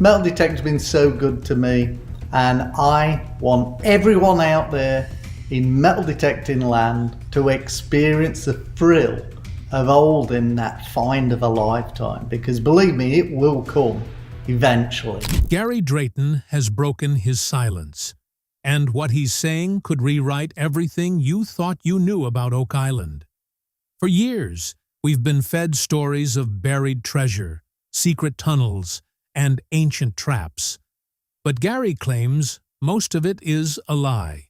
Metal detector's been so good to me, and I want everyone out there in metal detecting land to experience the thrill of holding that find of a lifetime, because believe me, it will come eventually. Gary Drayton has broken his silence, and what he's saying could rewrite everything you thought you knew about Oak Island. For years, we've been fed stories of buried treasure, secret tunnels, and ancient traps. But Gary claims most of it is a lie.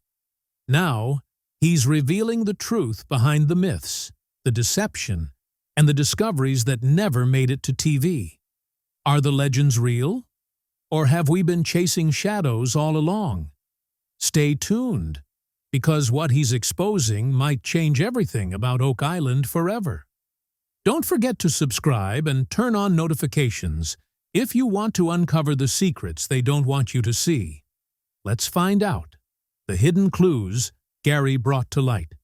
Now, he's revealing the truth behind the myths, the deception, and the discoveries that never made it to TV. Are the legends real? Or have we been chasing shadows all along? Stay tuned, because what he's exposing might change everything about Oak Island forever. Don't forget to subscribe and turn on notifications if you want to uncover the secrets they don't want you to see. Let's find out the hidden clues Gary brought to light.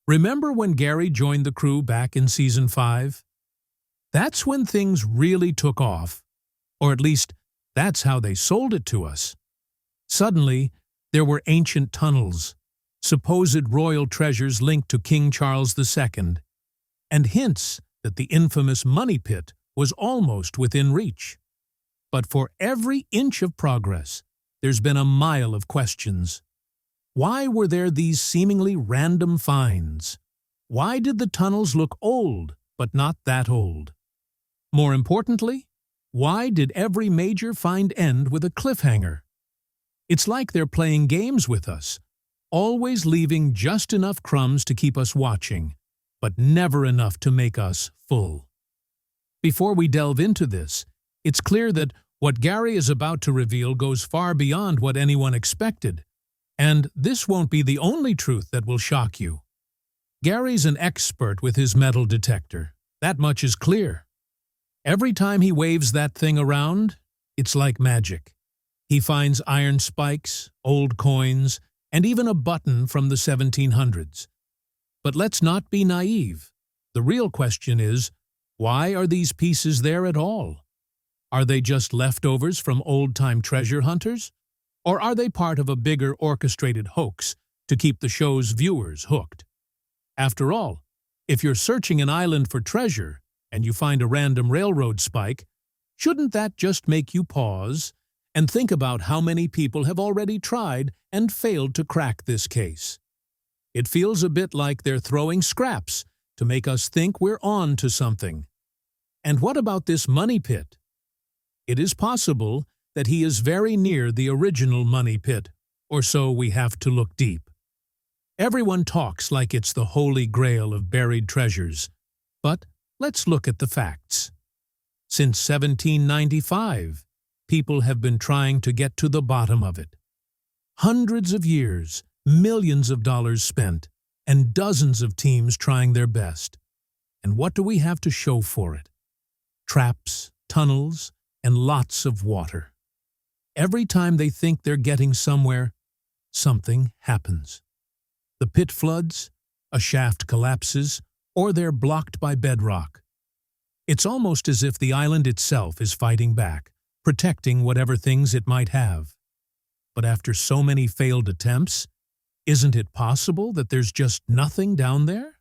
Remember when Gary joined the crew back in Season 5? That's when things really took off, or at least that's how they sold it to us. Suddenly, there were ancient tunnels, supposed royal treasures linked to King Charles II, and hints that the infamous money pit was almost within reach. But for every inch of progress, there's been a mile of questions. Why were there these seemingly random finds? Why did the tunnels look old, but not that old? More importantly, why did every major find end with a cliffhanger? It's like they're playing games with us, always leaving just enough crumbs to keep us watching, but never enough to make us full. Before we delve into this, it's clear that what Gary is about to reveal goes far beyond what anyone expected, and this won't be the only truth that will shock you. Gary's an expert with his metal detector. That much is clear. Every time he waves that thing around, it's like magic. He finds iron spikes, old coins, and even a button from the 1700s. But let's not be naive. The real question is, why are these pieces there at all? Are they just leftovers from old-time treasure hunters? Or are they part of a bigger orchestrated hoax to keep the show's viewers hooked? After all, if you're searching an island for treasure and you find a random railroad spike, shouldn't that just make you pause and think about how many people have already tried and failed to crack this case? It feels a bit like they're throwing scraps to make us think we're on to something. And what about this money pit? It is possible that he is very near the original money pit, or so we have to look deep. Everyone talks like it's the holy grail of buried treasures, but let's look at the facts. Since 1795, people have been trying to get to the bottom of it. Hundreds of years, millions of dollars spent, and dozens of teams trying their best. And what do we have to show for it? Traps, tunnels, and lots of water. Every time they think they're getting somewhere, something happens. The pit floods, a shaft collapses, or they're blocked by bedrock. It's almost as if the island itself is fighting back, protecting whatever things it might have. But after so many failed attempts, isn't it possible that there's just nothing down there?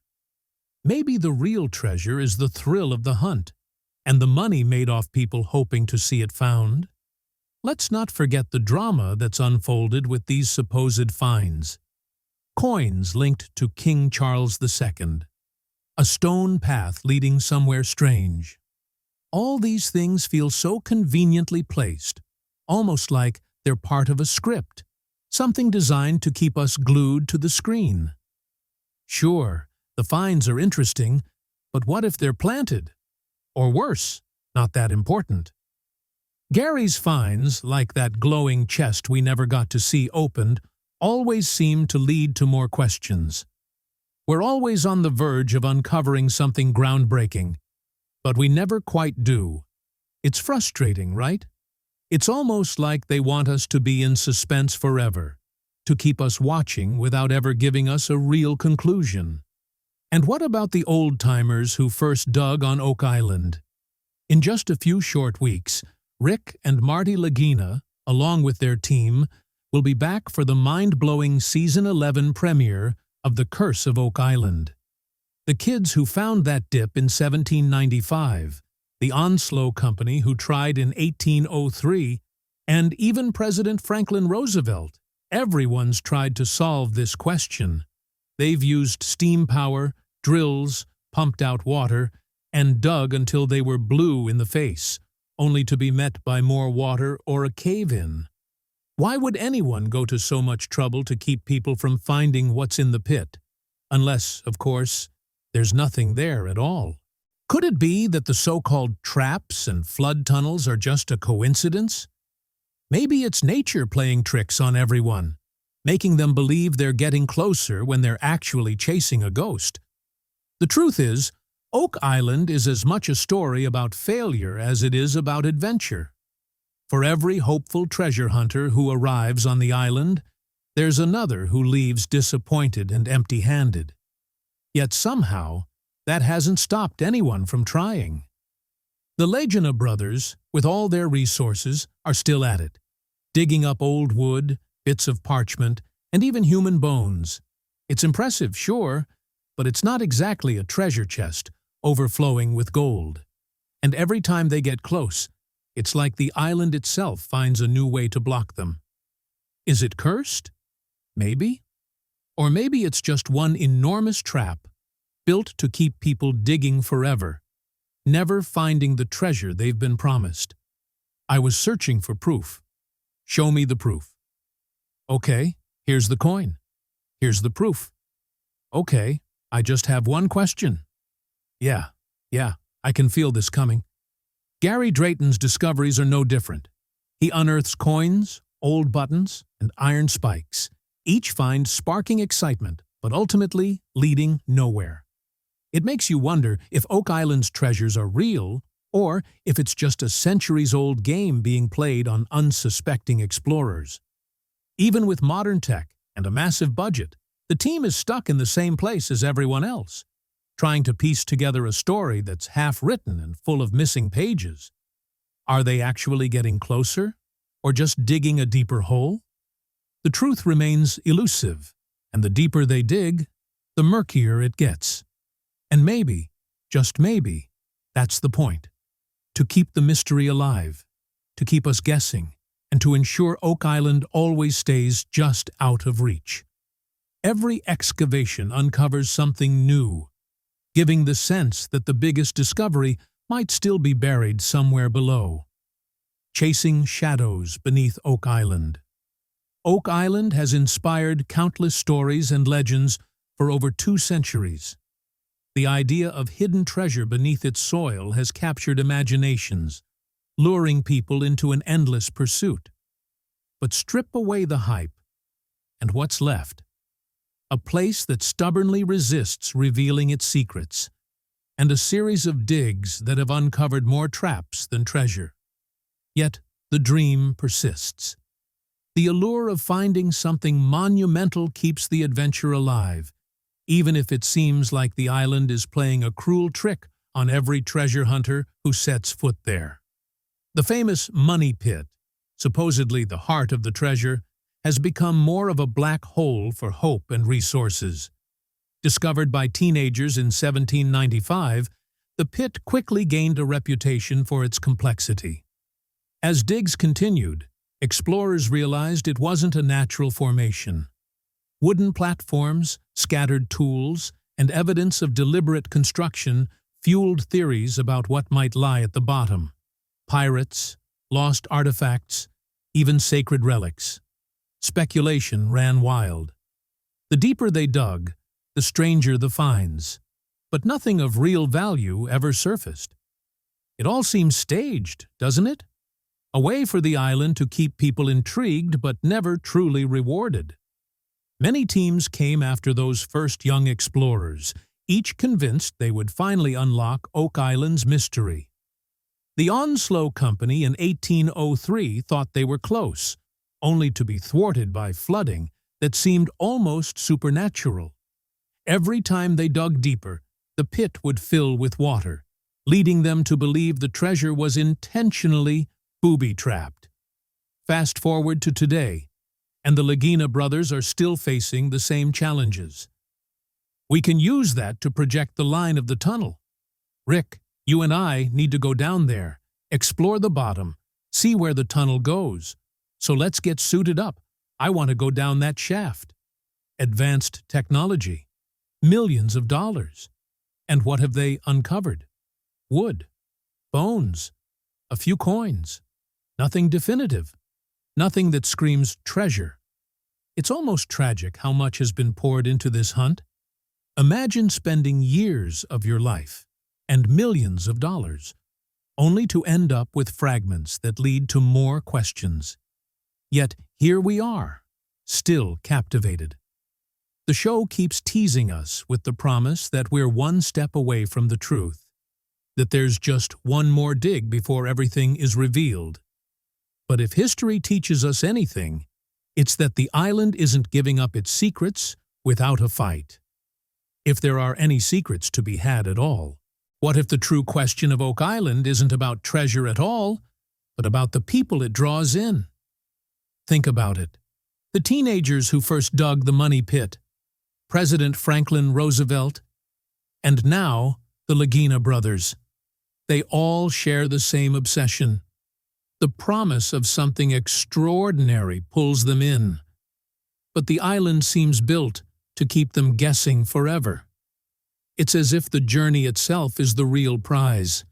Maybe the real treasure is the thrill of the hunt, and the money made off people hoping to see it found. Let's not forget the drama that's unfolded with these supposed finds. Coins linked to King Charles II. A stone path leading somewhere strange. All these things feel so conveniently placed, almost like they're part of a script, something designed to keep us glued to the screen. Sure, the finds are interesting, but what if they're planted? Or worse, not that important. Gary's finds, like that glowing chest we never got to see opened, always seem to lead to more questions. We're always on the verge of uncovering something groundbreaking, but we never quite do. It's frustrating, right? It's almost like they want us to be in suspense forever, to keep us watching without ever giving us a real conclusion. And what about the old-timers who first dug on Oak Island? In just a few short weeks, Rick and Marty Lagina, along with their team, will be back for the mind-blowing Season 11 premiere of The Curse of Oak Island. The kids who found that dip in 1795, the Onslow Company who tried in 1803, and even President Franklin Roosevelt, everyone's tried to solve this question. They've used steam power, drills, pumped out water, and dug until they were blue in the face, only to be met by more water or a cave-in. Why would anyone go to so much trouble to keep people from finding what's in the pit? Unless, of course, there's nothing there at all. Could it be that the so-called traps and flood tunnels are just a coincidence? Maybe it's nature playing tricks on everyone, making them believe they're getting closer when they're actually chasing a ghost. The truth is, Oak Island is as much a story about failure as it is about adventure. For every hopeful treasure hunter who arrives on the island, there's another who leaves disappointed and empty-handed. Yet somehow, that hasn't stopped anyone from trying. The Legena brothers, with all their resources, are still at it, digging up old wood, bits of parchment, and even human bones. It's impressive, sure, but it's not exactly a treasure chest overflowing with gold. And every time they get close, it's like the island itself finds a new way to block them. Is it cursed? Maybe. Or maybe it's just one enormous trap, built to keep people digging forever, never finding the treasure they've been promised. I was searching for proof. Show me the proof. Okay, here's the coin. Here's the proof. Okay, I just have one question. Yeah, I can feel this coming. Gary Drayton's discoveries are no different. He unearths coins, old buttons, and iron spikes, each find sparking excitement, but ultimately leading nowhere. It makes you wonder if Oak Island's treasures are real, or if it's just a centuries-old game being played on unsuspecting explorers. Even with modern tech and a massive budget, the team is stuck in the same place as everyone else, trying to piece together a story that's half-written and full of missing pages. Are they actually getting closer, or just digging a deeper hole? The truth remains elusive, and the deeper they dig, the murkier it gets. And maybe, just maybe, that's the point. To keep the mystery alive, to keep us guessing, and to ensure Oak Island always stays just out of reach. Every excavation uncovers something new, giving the sense that the biggest discovery might still be buried somewhere below. Chasing shadows beneath Oak Island. Oak Island has inspired countless stories and legends for over 2 centuries. The idea of hidden treasure beneath its soil has captured imaginations, luring people into an endless pursuit. But strip away the hype, and what's left? A place that stubbornly resists revealing its secrets, and a series of digs that have uncovered more traps than treasure. Yet the dream persists. The allure of finding something monumental keeps the adventure alive, even if it seems like the island is playing a cruel trick on every treasure hunter who sets foot there. The famous Money Pit, supposedly the heart of the treasure, has become more of a black hole for hope and resources. Discovered by teenagers in 1795, the pit quickly gained a reputation for its complexity. As digs continued, explorers realized it wasn't a natural formation. Wooden platforms, scattered tools, and evidence of deliberate construction fueled theories about what might lie at the bottom. Pirates, lost artifacts, even sacred relics. Speculation ran wild. The deeper they dug, the stranger the finds, but nothing of real value ever surfaced. It all seems staged, doesn't it? A way for the island to keep people intrigued but never truly rewarded. Many teams came after those first young explorers, each convinced they would finally unlock Oak Island's mystery. The Onslow Company in 1803 thought they were close, only to be thwarted by flooding that seemed almost supernatural. Every time they dug deeper, the pit would fill with water, leading them to believe the treasure was intentionally booby-trapped. Fast forward to today, and the Lagina brothers are still facing the same challenges. We can use that to project the line of the tunnel. Rick, you and I need to go down there, explore the bottom, see where the tunnel goes. So let's get suited up. I want to go down that shaft. Advanced technology. Millions of dollars. And what have they uncovered? Wood. Bones. A few coins. Nothing definitive. Nothing that screams treasure. It's almost tragic how much has been poured into this hunt. Imagine spending years of your life and millions of dollars only to end up with fragments that lead to more questions. Yet here we are, still captivated. The show keeps teasing us with the promise that we're one step away from the truth, that there's just one more dig before everything is revealed. But if history teaches us anything, it's that the island isn't giving up its secrets without a fight. If there are any secrets to be had at all, what if the true question of Oak Island isn't about treasure at all, but about the people it draws in? Think about it. The teenagers who first dug the money pit, President Franklin Roosevelt, and now the Lagina brothers. They all share the same obsession. The promise of something extraordinary pulls them in. But the island seems built to keep them guessing forever. It's as if the journey itself is the real prize,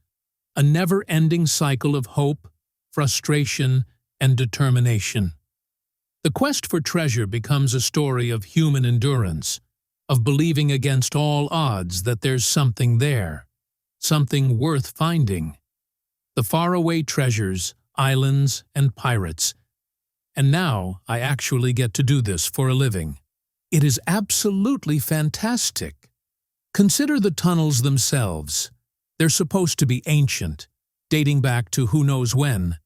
a never-ending cycle of hope, frustration, and determination. The quest for treasure becomes a story of human endurance, of believing against all odds that there's something there, something worth finding. The faraway treasures, islands, and pirates. And now I actually get to do this for a living. It is absolutely fantastic. Consider the tunnels themselves. They're supposed to be ancient, dating back to who knows when,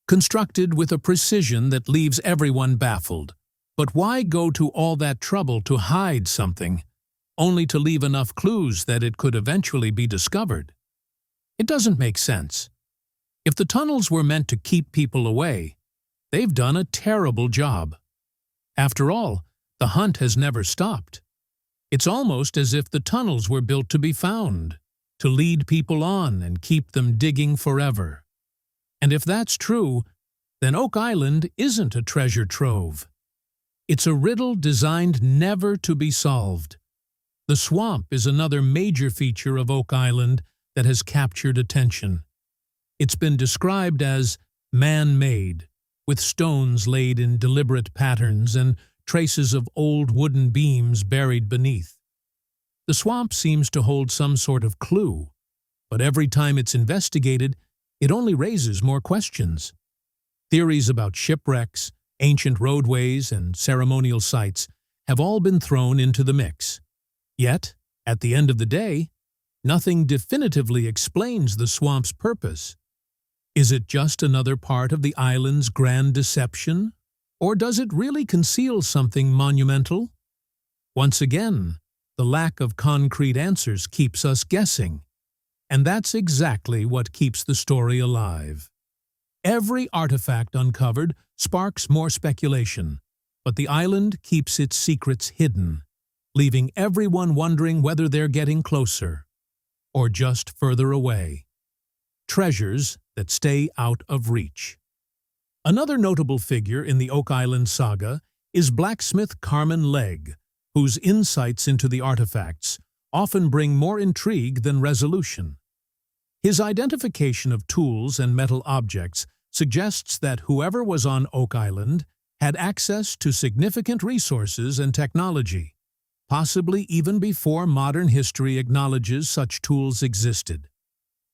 constructed with a precision that leaves everyone baffled. But why go to all that trouble to hide something, only to leave enough clues that it could eventually be discovered? It doesn't make sense. If the tunnels were meant to keep people away, they've done a terrible job. After all, the hunt has never stopped. It's almost as if the tunnels were built to be found, to lead people on and keep them digging forever. And if that's true, then Oak Island isn't a treasure trove. It's a riddle designed never to be solved. The swamp is another major feature of Oak Island that has captured attention. It's been described as man-made, with stones laid in deliberate patterns and traces of old wooden beams buried beneath. The swamp seems to hold some sort of clue, but every time it's investigated, it only raises more questions. Theories about shipwrecks, ancient roadways, and ceremonial sites have all been thrown into the mix. Yet, at the end of the day, nothing definitively explains the swamp's purpose. Is it just another part of the island's grand deception? Or does it really conceal something monumental? Once again, the lack of concrete answers keeps us guessing. And that's exactly what keeps the story alive. Every artifact uncovered sparks more speculation, but the island keeps its secrets hidden, leaving everyone wondering whether they're getting closer or just further away. Treasures that stay out of reach. Another notable figure in the Oak Island saga is blacksmith Carmen Legg, whose insights into the artifacts often bring more intrigue than resolution. His identification of tools and metal objects suggests that whoever was on Oak Island had access to significant resources and technology, possibly even before modern history acknowledges such tools existed.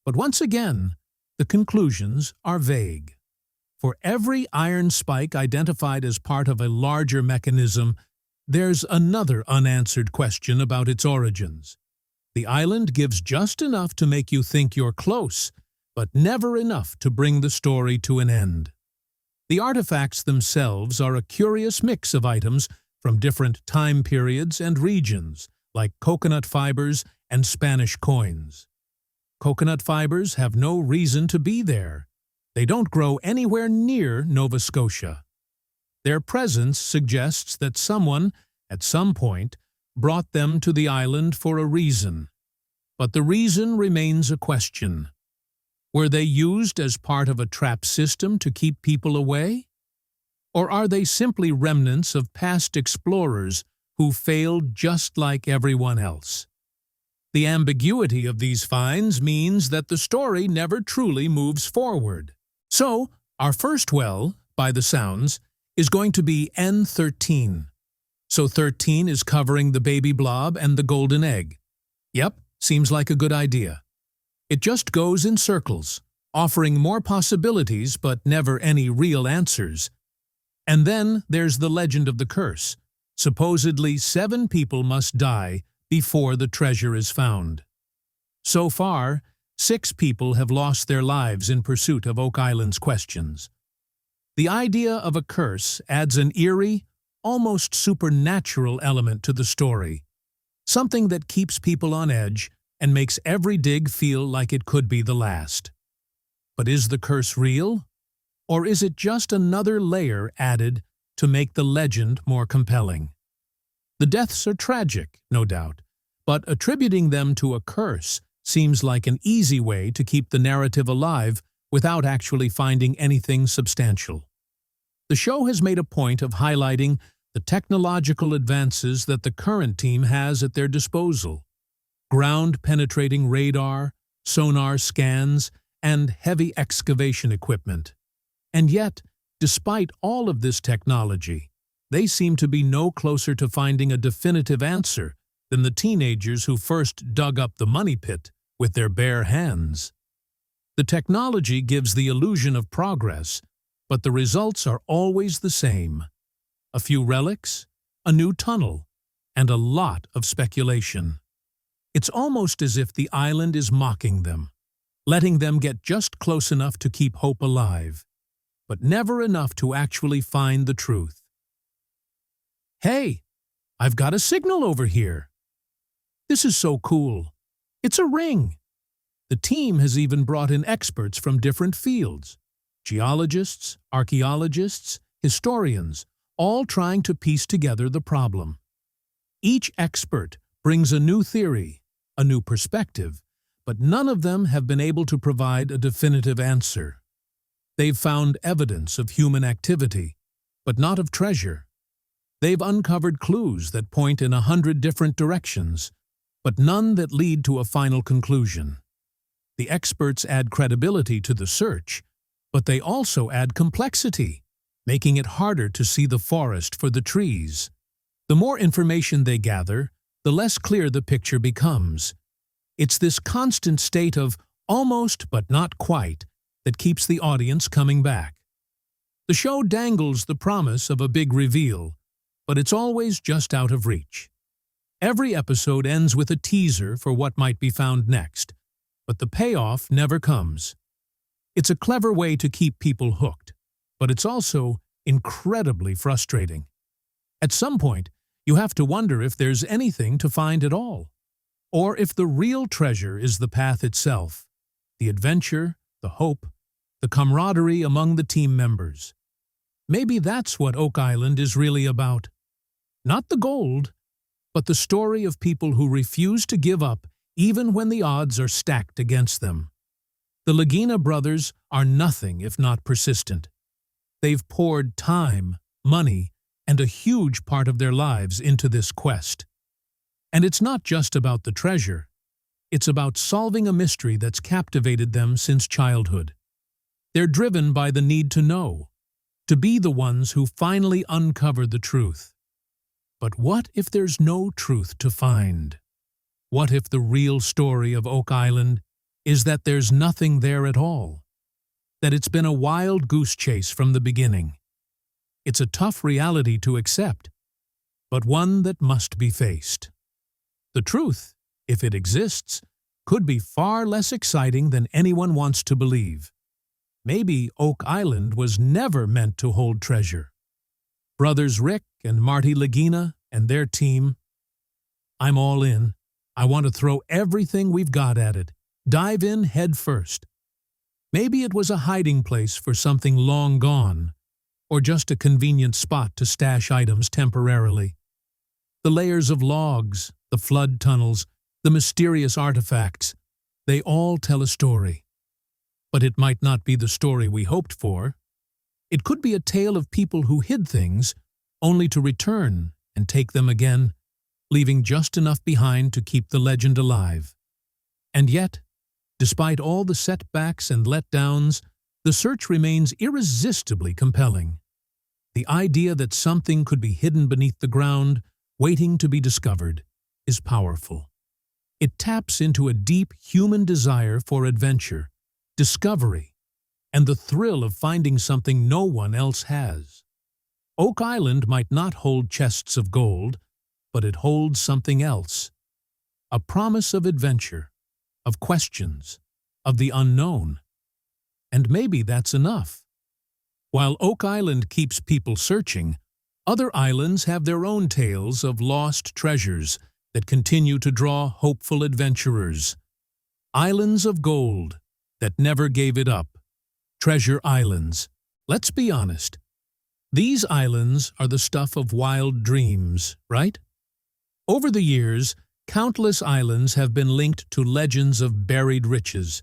But once again, the conclusions are vague. For every iron spike identified as part of a larger mechanism, there's another unanswered question about its origins. The island gives just enough to make you think you're close, but never enough to bring the story to an end. The artifacts themselves are a curious mix of items from different time periods and regions, like coconut fibers and Spanish coins. Coconut fibers have no reason to be there, They don't grow anywhere near Nova Scotia. Their presence suggests that someone, at some point, brought them to the island for a reason. But the reason remains a question. Were they used as part of a trap system to keep people away? Or are they simply remnants of past explorers who failed just like everyone else? The ambiguity of these finds means that the story never truly moves forward. So, our first well, by the sounds, is going to be N13. So 13 is covering the baby blob and the golden egg. Yep, seems like a good idea. It just goes in circles, offering more possibilities but never any real answers. And then there's the legend of the curse. Supposedly 7 people must die before the treasure is found. So far, 6 people have lost their lives in pursuit of Oak Island's questions. The idea of a curse adds an eerie, almost supernatural element to the story, something that keeps people on edge and makes every dig feel like it could be the last. But is the curse real? Or is it just another layer added to make the legend more compelling? The deaths are tragic, no doubt, but attributing them to a curse seems like an easy way to keep the narrative alive without actually finding anything substantial. The show has made a point of highlighting the technological advances that the current team has at their disposal: ground-penetrating radar, sonar scans, and heavy excavation equipment. And yet, despite all of this technology, they seem to be no closer to finding a definitive answer than the teenagers who first dug up the money pit with their bare hands. The technology gives the illusion of progress, but the results are always the same: a few relics, a new tunnel, and a lot of speculation. It's almost as if the island is mocking them, letting them get just close enough to keep hope alive, but never enough to actually find the truth. Hey, I've got a signal over here. This is so cool. It's a ring. The team has even brought in experts from different fields: geologists, archaeologists, historians, all trying to piece together the problem. Each expert brings a new theory, a new perspective, but none of them have been able to provide a definitive answer. They've found evidence of human activity, but not of treasure. They've uncovered clues that point in 100 different directions, but none that lead to a final conclusion. The experts add credibility to the search, but they also add complexity, making it harder to see the forest for the trees. The more information they gather, the less clear the picture becomes. It's this constant state of almost but not quite that keeps the audience coming back. The show dangles the promise of a big reveal, but it's always just out of reach. Every episode ends with a teaser for what might be found next, but the payoff never comes. It's a clever way to keep people hooked, but it's also incredibly frustrating. At some point, you have to wonder if there's anything to find at all, or if the real treasure is the path itself, the adventure, the hope, the camaraderie among the team members. Maybe that's what Oak Island is really about. Not the gold, but the story of people who refuse to give up even when the odds are stacked against them. The Lagina brothers are nothing if not persistent. They've poured time, money, and a huge part of their lives into this quest. And it's not just about the treasure. It's about solving a mystery that's captivated them since childhood. They're driven by the need to know, to be the ones who finally uncover the truth. But what if there's no truth to find? What if the real story of Oak Island is that there's nothing there at all? That it's been a wild goose chase from the beginning? It's a tough reality to accept, but one that must be faced. The truth, if it exists, could be far less exciting than anyone wants to believe. Maybe Oak Island was never meant to hold treasure. Brothers Rick and Marty Lagina and their team. I'm all in. I want to throw everything we've got at it. Dive in head first. Maybe it was a hiding place for something long gone, or just a convenient spot to stash items temporarily. The layers of logs, the flood tunnels, the mysterious artifacts, they all tell a story. But it might not be the story we hoped for. It could be a tale of people who hid things, only to return and take them again, leaving just enough behind to keep the legend alive. And yet, despite all the setbacks and letdowns, the search remains irresistibly compelling. The idea that something could be hidden beneath the ground, waiting to be discovered, is powerful. It taps into a deep human desire for adventure, discovery, and the thrill of finding something no one else has. Oak Island might not hold chests of gold, but it holds something else. A promise of adventure, of questions, of the unknown. And maybe that's enough. While Oak Island keeps people searching, other islands have their own tales of lost treasures that continue to draw hopeful adventurers. Islands of gold that never gave it up. Treasure islands. Let's be honest. These islands are the stuff of wild dreams, right? Over the years, countless islands have been linked to legends of buried riches,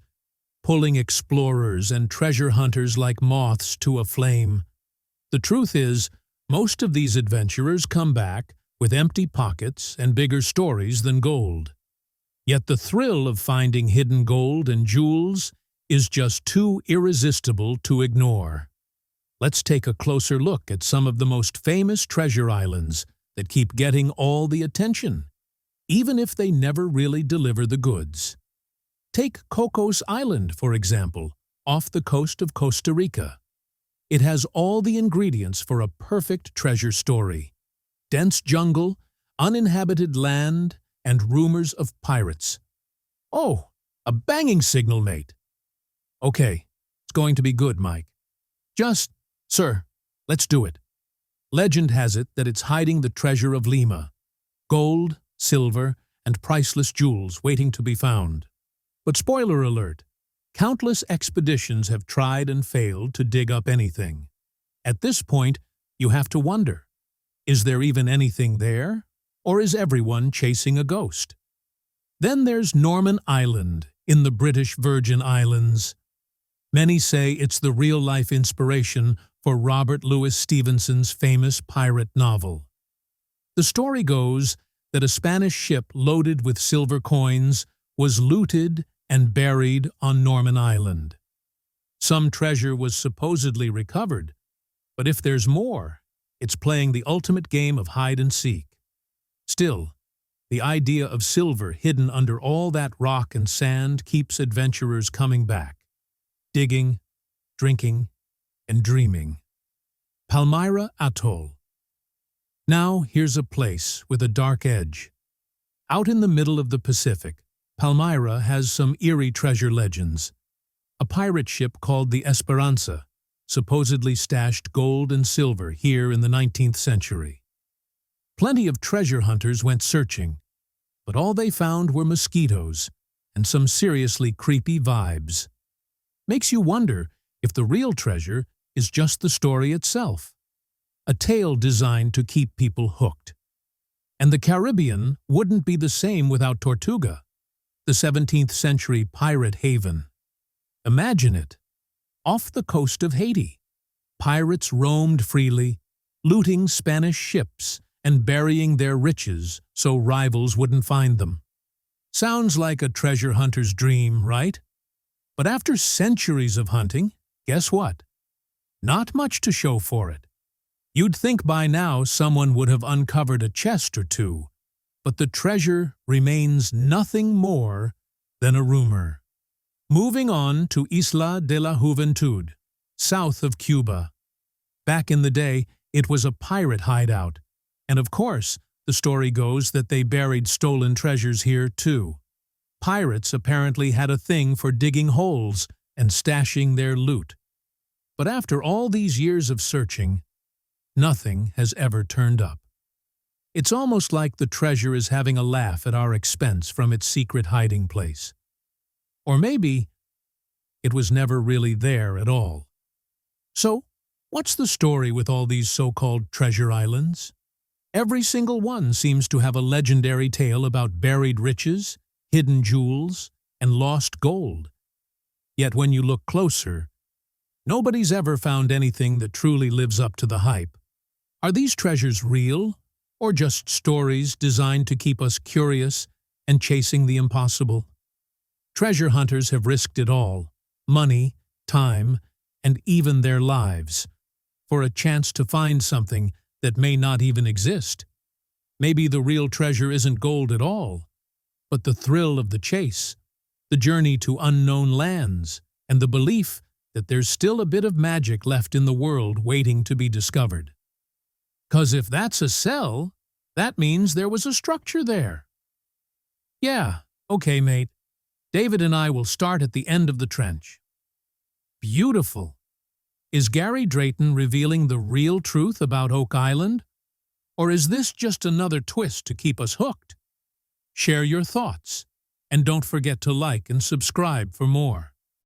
pulling explorers and treasure hunters like moths to a flame. The truth is, most of these adventurers come back with empty pockets and bigger stories than gold. Yet the thrill of finding hidden gold and jewels is just too irresistible to ignore. Let's take a closer look at some of the most famous treasure islands that keep getting all the attention, even if they never really deliver the goods. Take Cocos Island, for example, off the coast of Costa Rica. It has all the ingredients for a perfect treasure story. Dense jungle, uninhabited land, and rumors of pirates. Oh, a banging signal, mate. Okay, it's going to be good, Mike. Sir, let's do it. Legend has it that it's hiding the treasure of Lima. Gold, silver, and priceless jewels waiting to be found. But spoiler alert, countless expeditions have tried and failed to dig up anything. At this point, you have to wonder, is there even anything there, or is everyone chasing a ghost? Then there's Norman Island in the British Virgin Islands. Many say it's the real-life inspiration for Robert Louis Stevenson's famous pirate novel. The story goes that a Spanish ship loaded with silver coins was looted and buried on Norman Island. Some treasure was supposedly recovered, but if there's more, it's playing the ultimate game of hide and seek. Still, the idea of silver hidden under all that rock and sand keeps adventurers coming back, digging, drinking, and dreaming. Palmyra Atoll. Now here's a place with a dark edge. Out in the middle of the Pacific, Palmyra has some eerie treasure legends. A pirate ship called the Esperanza supposedly stashed gold and silver here in the 19th century. Plenty of treasure hunters went searching, but all they found were mosquitoes and some seriously creepy vibes. Makes you wonder if the real treasure is just the story itself, a tale designed to keep people hooked. And the Caribbean wouldn't be the same without Tortuga, the 17th century pirate haven. Imagine it. Off the coast of Haiti, pirates roamed freely, looting Spanish ships and burying their riches so rivals wouldn't find them. Sounds like a treasure hunter's dream, right? But after centuries of hunting, guess what? Not much to show for it. You'd think by now someone would have uncovered a chest or two, but the treasure remains nothing more than a rumor. Moving on to Isla de la Juventud, south of Cuba. Back in the day, it was a pirate hideout, and of course, the story goes that they buried stolen treasures here too. Pirates apparently had a thing for digging holes and stashing their loot. But after all these years of searching, nothing has ever turned up. It's almost like the treasure is having a laugh at our expense from its secret hiding place. Or maybe it was never really there at all. So, what's the story with all these so-called treasure islands? Every single one seems to have a legendary tale about buried riches, hidden jewels, and lost gold. Yet when you look closer, nobody's ever found anything that truly lives up to the hype. Are these treasures real, or just stories designed to keep us curious and chasing the impossible? Treasure hunters have risked it all, money, time, and even their lives, for a chance to find something that may not even exist. Maybe the real treasure isn't gold at all, but the thrill of the chase, the journey to unknown lands, and the belief that there's still a bit of magic left in the world waiting to be discovered. 'Cause if that's a cell, that means there was a structure there. Yeah, okay, mate. David and I will start at the end of the trench. Beautiful. Is Gary Drayton revealing the real truth about Oak Island? Or is this just another twist to keep us hooked? Share your thoughts, and don't forget to like and subscribe for more.